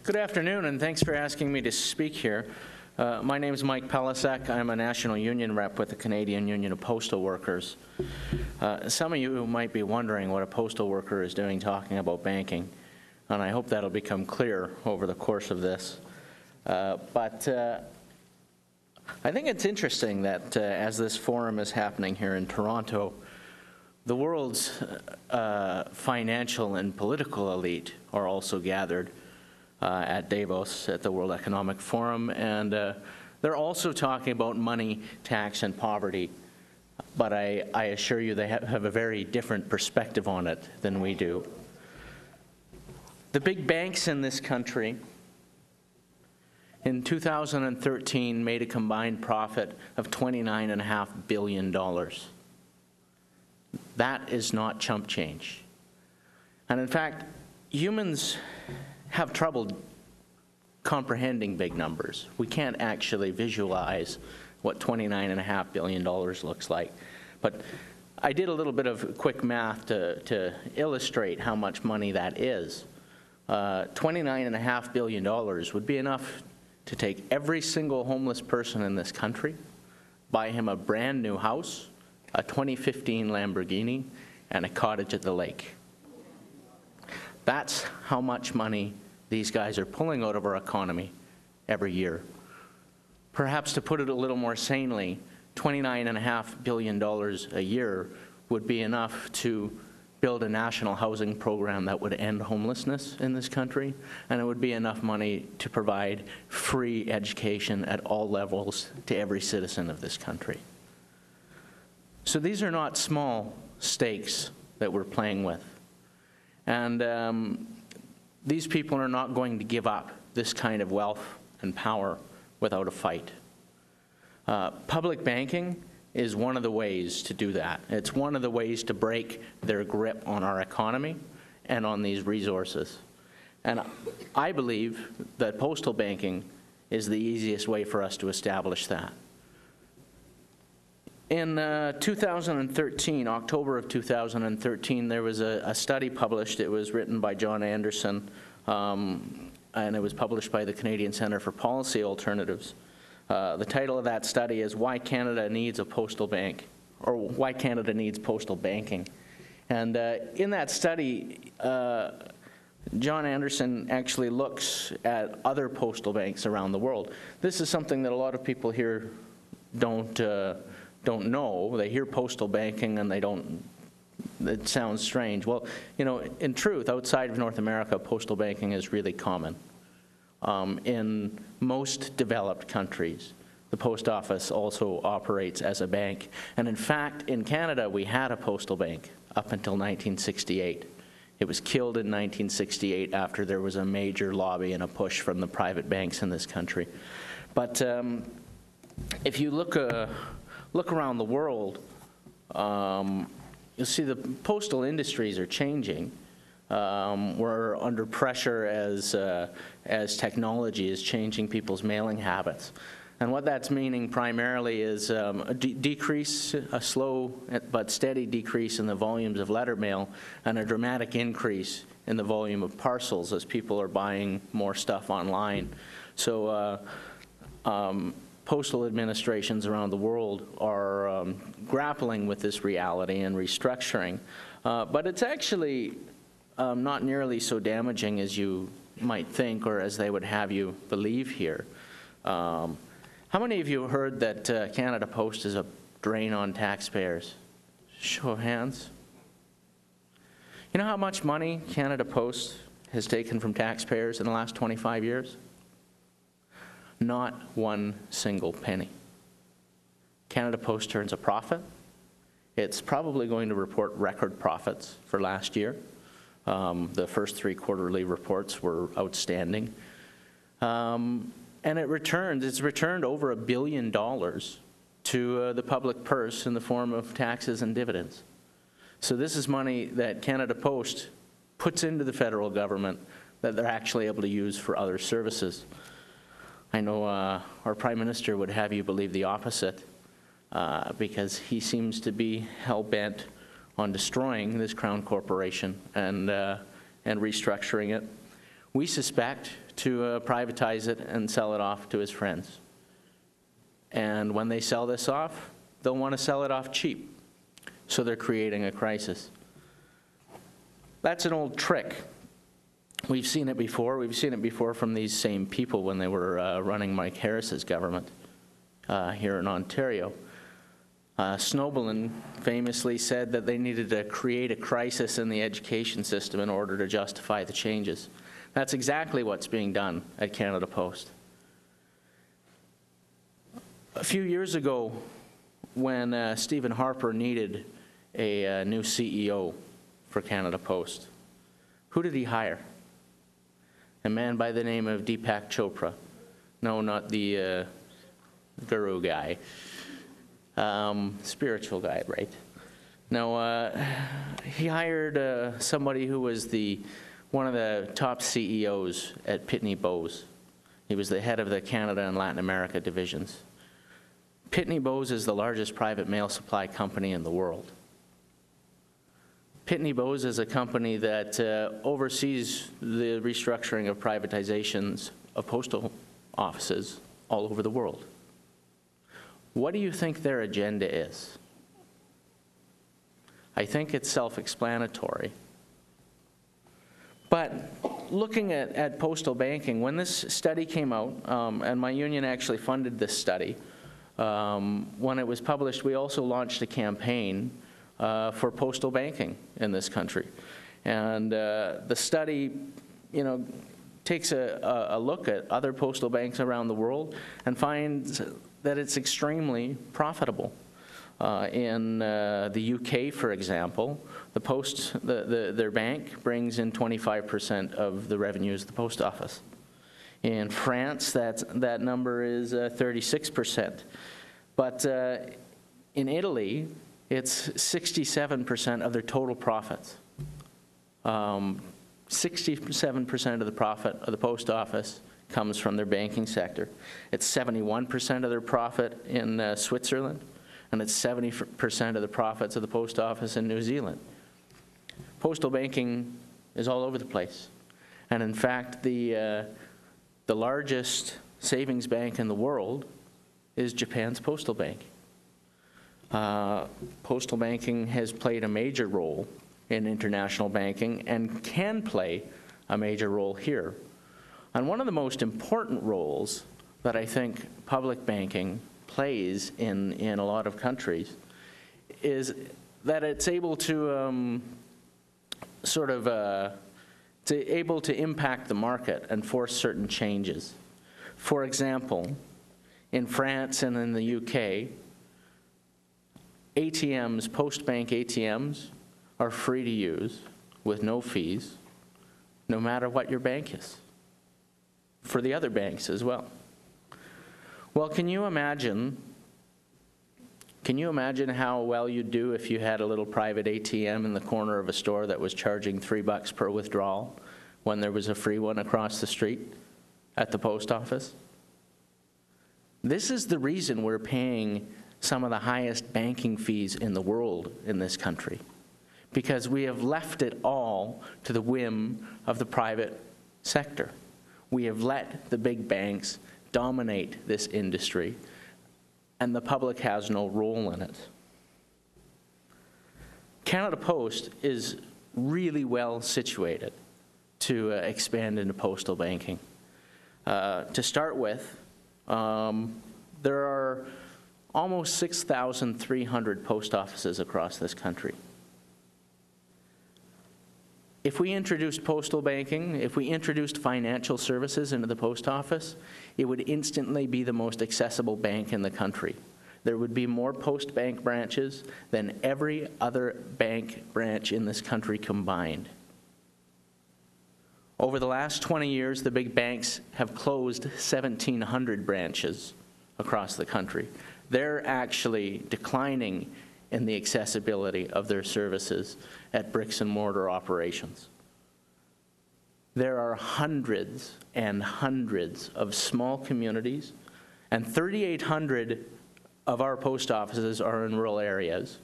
Good afternoon, and thanks for asking me to speak here. My name is Mike Palacek. I'm a national union rep with the Canadian Union of Postal Workers. Some of you might be wondering what a postal worker is doing talking about banking, and I hope that'll become clear over the course of this. But I think it's interesting that as this forum is happening here in Toronto, the world's financial and political elite are also gathered at Davos at the World Economic Forum, and they're also talking about money, tax, and poverty. But I assure you they have a very different perspective on it than we do. The big banks in this country in 2013 made a combined profit of $29.5 billion. That is not chump change. And in fact, humans have trouble comprehending big numbers. We can't actually visualize what $29.5 billion looks like. But I did a little bit of quick math to illustrate how much money that is. $29.5 billion would be enough to take every single homeless person in this country, buy him a brand new house, a 2015 Lamborghini, and a cottage at the lake. That's how much money these guys are pulling out of our economy every year. Perhaps to put it a little more sanely, $29.5 billion a year would be enough to build a national housing program that would end homelessness in this country, and it would be enough money to provide free education at all levels to every citizen of this country. So these are not small stakes that we're playing with. And these people are not going to give up this kind of wealth and power without a fight. Public banking is one of the ways to do that. It's one of the ways to break their grip on our economy and on these resources. And I believe that postal banking is the easiest way for us to establish that. In 2013, October of 2013, there was a study published. It was written by John Anderson, and it was published by the Canadian Centre for Policy Alternatives. The title of that study is Why Canada Needs a Postal Bank, or Why Canada Needs Postal Banking. And in that study, John Anderson actually looks at other postal banks around the world. This is something that a lot of people here don't know. They hear postal banking and it sounds strange. Well, you know, in truth, outside of North America, postal banking is really common. In most developed countries, the post office also operates as a bank. And in fact, in Canada, we had a postal bank up until 1968. It was killed in 1968 after there was a major lobby and a push from the private banks in this country. But if you look around the world, you'll see the postal industries are changing. We're under pressure as technology is changing people's mailing habits. And what that's meaning primarily is a slow but steady decrease in the volumes of letter mail and a dramatic increase in the volume of parcels as people are buying more stuff online. So postal administrations around the world are grappling with this reality and restructuring. But it's actually not nearly so damaging as you might think or as they would have you believe here. How many of you heard that Canada Post is a drain on taxpayers? Show of hands. You know how much money Canada Post has taken from taxpayers in the last 25 years? Not one single penny. Canada Post turns a profit. It's probably going to report record profits for last year. The first 3 quarterly reports were outstanding. And it's returned over $1 billion to the public purse in the form of taxes and dividends. So this is money that Canada Post puts into the federal government that they're actually able to use for other services. I know our Prime Minister would have you believe the opposite because he seems to be hell-bent on destroying this Crown Corporation and restructuring it. we suspect, to privatize it and sell it off to his friends. And when they sell this off, they'll want to sell it off cheap. So they're creating a crisis. That's an old trick. We've seen it before. We've seen it before from these same people when they were running Mike Harris's government here in Ontario. Snowballin famously said that they needed to create a crisis in the education system in order to justify the changes. That's exactly what's being done at Canada Post. A few years ago, when Stephen Harper needed a new CEO for Canada Post, who did he hire? A man by the name of Deepak Chopra. No, not the guru guy. Spiritual guy, right? No, he hired somebody who was one of the top CEOs at Pitney Bowes. He was the head of the Canada and Latin America divisions. Pitney Bowes is the largest private mail supply company in the world. Pitney Bowes is a company that oversees the restructuring of privatizations of postal offices all over the world. What do you think their agenda is? I think it's self-explanatory. But looking at postal banking, when this study came out, and my union actually funded this study, when it was published, we also launched a campaign for postal banking in this country. And the study, takes a look at other postal banks around the world and finds that it's extremely profitable. In the UK, for example, their bank brings in 25% of the revenues of the post office. In France, that number is 36%. But in Italy, it's 67% of their total profits. 67% of the profit of the post office comes from their banking sector. It's 71% of their profit in Switzerland, and it's 70% of the profits of the post office in New Zealand. Postal banking is all over the place. And in fact, the largest savings bank in the world is Japan's postal bank. Postal banking has played a major role in international banking and can play a major role here. And one of the most important roles that I think public banking plays in a lot of countries is that it's able to able to impact the market and force certain changes. For example, in France and in the UK, ATMs, post-bank ATMs, are free to use with no fees, no matter what your bank is, for the other banks as well. Well, can you imagine how well you'd do if you had a little private ATM in the corner of a store that was charging $3 per withdrawal when there was a free one across the street at the post office? This is the reason we're paying some of the highest banking fees in the world in this country, because we have left it all to the whim of the private sector. We have let the big banks dominate this industry, and the public has no role in it. Canada Post is really well situated to expand into postal banking. To start with, there are almost 6,300 post offices across this country. If we introduced postal banking, if we introduced financial services into the post office, it would instantly be the most accessible bank in the country. There would be more post bank branches than every other bank branch in this country combined. Over the last 20 years, the big banks have closed 1,700 branches across the country. They're actually declining in the accessibility of their services at bricks and mortar operations. There are hundreds and hundreds of small communities, and 3,800 of our post offices are in rural areas.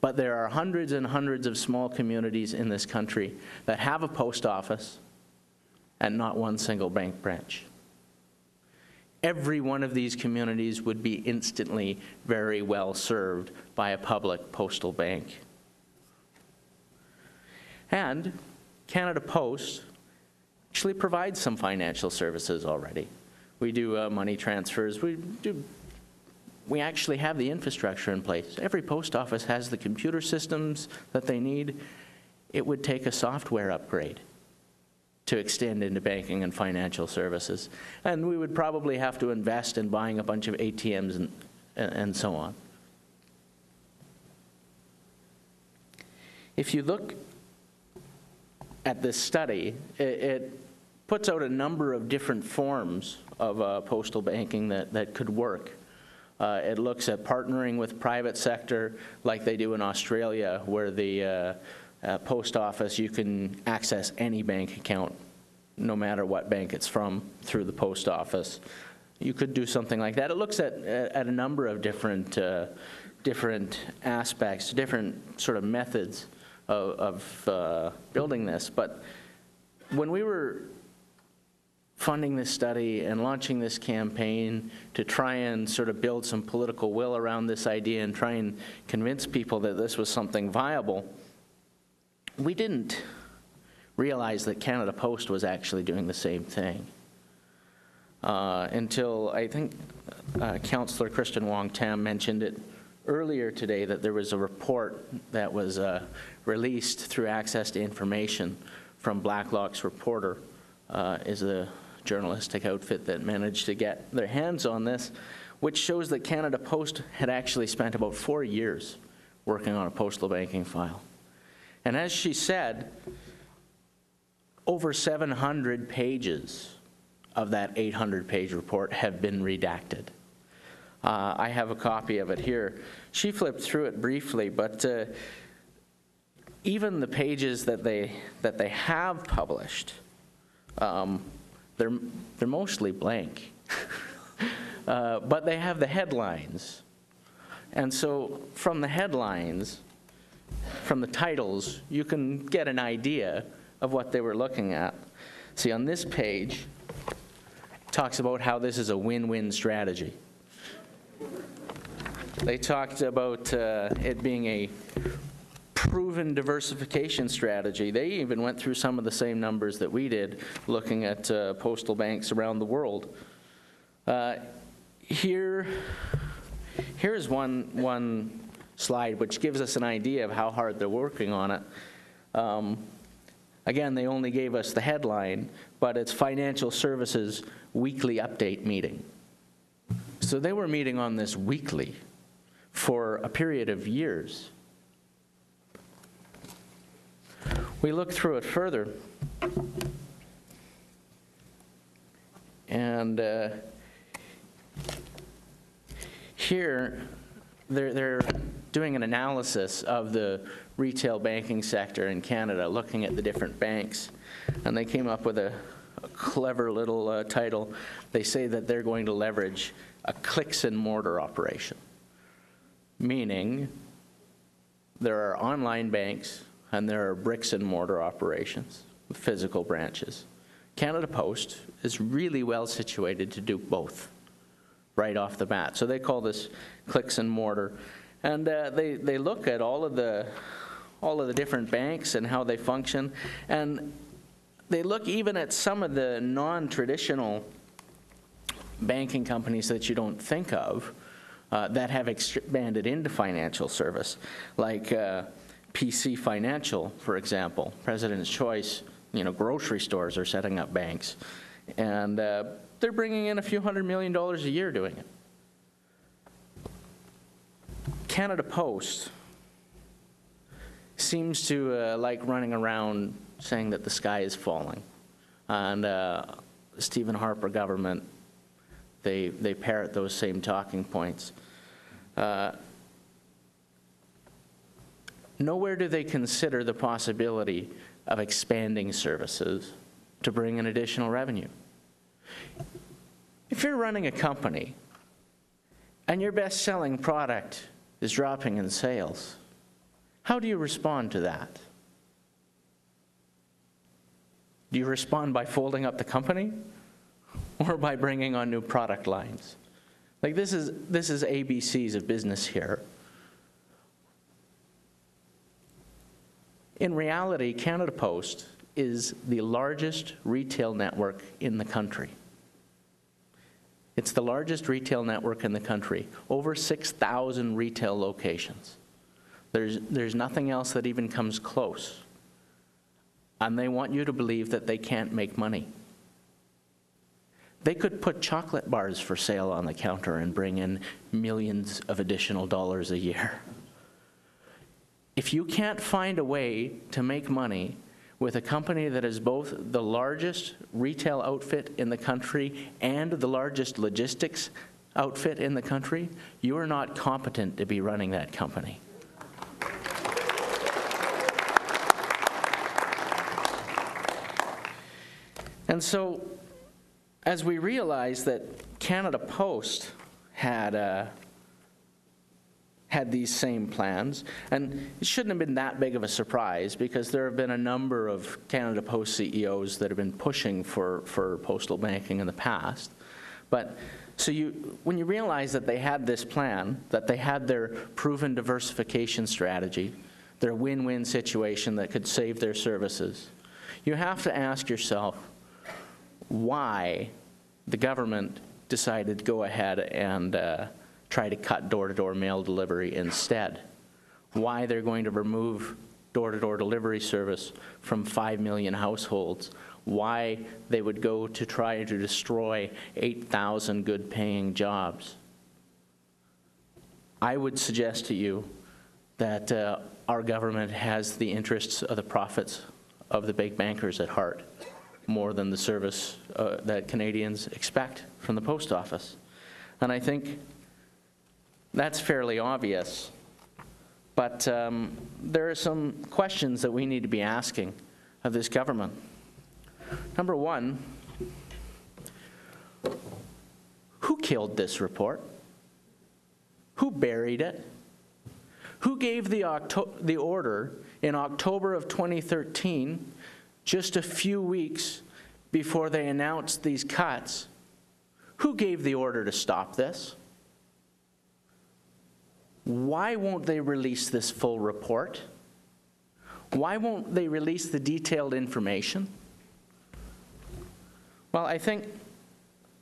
But there are hundreds and hundreds of small communities in this country that have a post office, and not one single bank branch. Every one of these communities would be instantly very well served by a public postal bank. And Canada Post actually provides some financial services already. We do money transfers. We actually have the infrastructure in place. Every post office has the computer systems that they need. It would take a software upgrade to extend into banking and financial services. And we would probably have to invest in buying a bunch of ATMs and so on. If you look at this study, it puts out a number of different forms of postal banking that could work. It looks at partnering with private sector like they do in Australia, where the post office, you can access any bank account, no matter what bank it's from, through the post office. You could do something like that. It looks at a number of different aspects, different sort of methods of building this. But when we were funding this study and launching this campaign to try and sort of build some political will around this idea and try and convince people that this was something viable, we didn't realize that Canada Post was actually doing the same thing until I think Councillor Kristen Wong-Tam mentioned it earlier today, that there was a report that was released through Access to Information from Blacklock's Reporter, is a journalistic outfit that managed to get their hands on this, which shows that Canada Post had actually spent about 4 years working on a postal banking file. And as she said, over 700 pages of that 800-page report have been redacted. I have a copy of it here. She flipped through it briefly, but even the pages that they have published, they're mostly blank. But they have the headlines. And so from the headlines, from the titles, you can get an idea of what they were looking at. See, on this page, it talks about how this is a win-win strategy. They talked about it being a proven diversification strategy. They even went through some of the same numbers that we did, looking at postal banks around the world. Here's one slide which gives us an idea of how hard they're working on it. Again, they only gave us the headline, but it's Financial Services Weekly Update Meeting. So they were meeting on this weekly for a period of years. We look through it further, and here they're doing an analysis of the retail banking sector in Canada, looking at the different banks, and they came up with a clever little title. They say that they're going to leverage a clicks and mortar operation, meaning there are online banks and there are bricks and mortar operations with physical branches. Canada Post is really well situated to do both right off the bat. So they call this clicks and mortar. And they look at all of the different banks and how they function. And they look even at some of the non-traditional banking companies that you don't think of that have expanded into financial service, like PC Financial, for example. President's Choice, grocery stores are setting up banks. And they're bringing in a few $100 million a year doing it. Canada Post seems to like running around saying that the sky is falling. And Stephen Harper government, they parrot those same talking points. Nowhere do they consider the possibility of expanding services to bring in additional revenue. If you're running a company and your best-selling product is dropping in sales, how do you respond to that? Do you respond by folding up the company or by bringing on new product lines? Like, this is ABCs of business here. In reality, Canada Post is the largest retail network in the country. It's the largest retail network in the country, over 6,000 retail locations. There's nothing else that even comes close. And they want you to believe that they can't make money. They could put chocolate bars for sale on the counter and bring in millions of additional dollars a year. If you can't find a way to make money with a company that is both the largest retail outfit in the country and the largest logistics outfit in the country, you are not competent to be running that company. And so, as we realized that Canada Post had these same plans, and it shouldn't have been that big of a surprise because there have been a number of Canada Post CEOs that have been pushing for postal banking in the past. But so when you realize that they had this plan, that they had their proven diversification strategy, their win-win situation that could save their services, you have to ask yourself why the government decided to go ahead and try to cut door-to-door mail delivery instead. Why they're going to remove door-to-door delivery service from 5 million households. Why they would go to try to destroy 8,000 good-paying jobs. I would suggest to you that our government has the interests of the profits of the big bankers at heart, more than the service that Canadians expect from the post office. And I think that's fairly obvious. But there are some questions that we need to be asking of this government. Number one, who killed this report? Who buried it? Who gave the order in October of 2013, just a few weeks before they announced these cuts? Who gave the order to stop this? Why won't they release this full report? Why won't they release the detailed information? Well, I think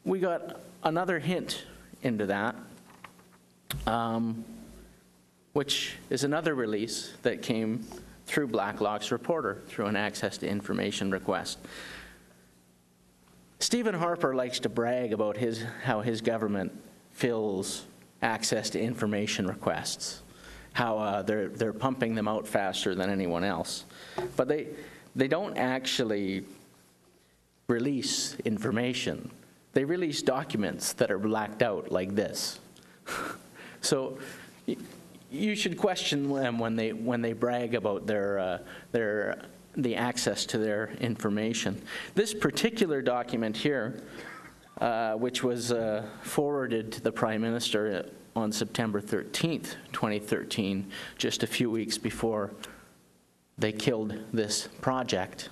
we got another hint into that, which is another release that came through Blacklock's reporter, through an access to information request. Stephen Harper likes to brag about how his government fills access to information requests, how they're pumping them out faster than anyone else. But they don't actually release information. They release documents that are blacked out like this. So you should question them when they brag about the access to their information. This particular document here, which was forwarded to the Prime Minister on September 13th, 2013, just a few weeks before they killed this project.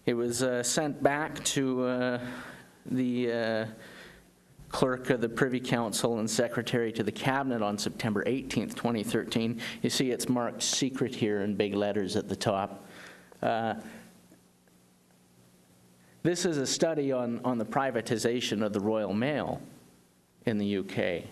It was sent back to the Clerk of the Privy Council and Secretary to the Cabinet on September 18th, 2013. You see it's marked secret here in big letters at the top. This is a study on the privatization of the Royal Mail in the UK.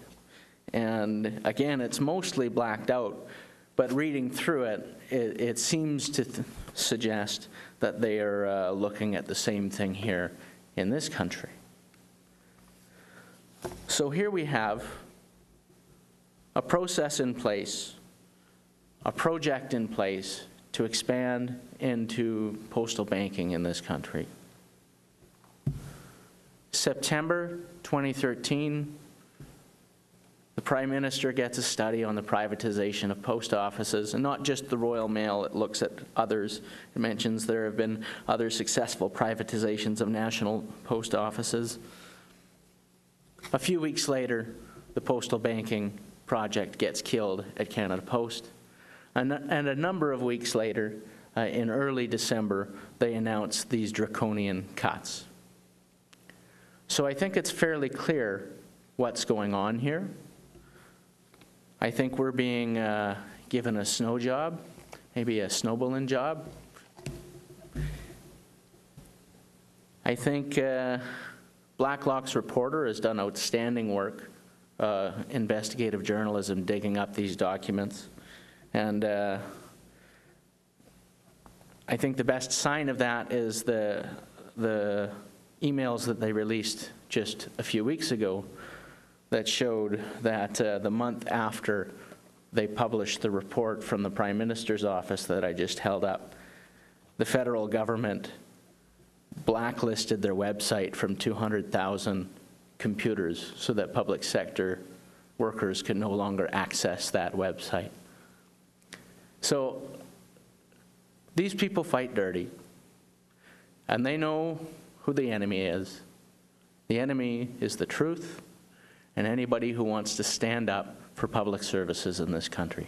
And again, it's mostly blacked out, but reading through it, it seems to suggest that they are looking at the same thing here in this country. So here we have a process in place, a project in place to expand into postal banking in this country. September 2013, the Prime Minister gets a study on the privatization of post offices, and not just the Royal Mail, it looks at others. It mentions there have been other successful privatizations of national post offices. A few weeks later, the postal banking project gets killed at Canada Post. And a number of weeks later, in early December, they announced these draconian cuts. So I think it's fairly clear what's going on here. I think we're being given a snow job, maybe a snowballing job. I think Blacklock's reporter has done outstanding work, investigative journalism, digging up these documents. And I think the best sign of that is the emails that they released just a few weeks ago that showed that the month after they published the report from the Prime Minister's office that I just held up, the federal government blacklisted their website from 200,000 computers so that public sector workers can no longer access that website. So these people fight dirty, and they know who the enemy is. The enemy is the truth and anybody who wants to stand up for public services in this country.